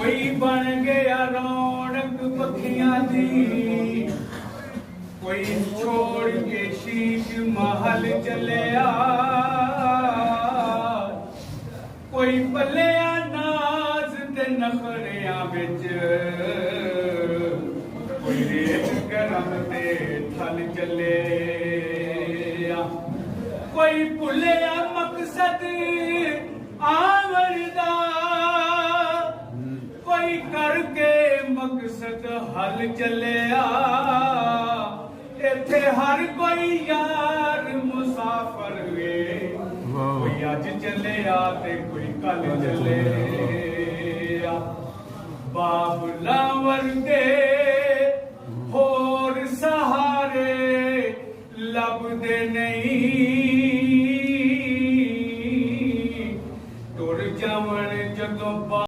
कोई बन गया रौनक पखियां दी, कोई छोड़ के शीश महल चलिया, कोई पलिया नाज ते नखरियां बिच, कोई रेत गरम ते थल चलिया, कोई भुलिया मकसद आवरदा, कोई करके मकसद हल चलिया। इत्थे हर कोई यार मुसाफर वे, कोई अज चलिया ते कोई कल चले।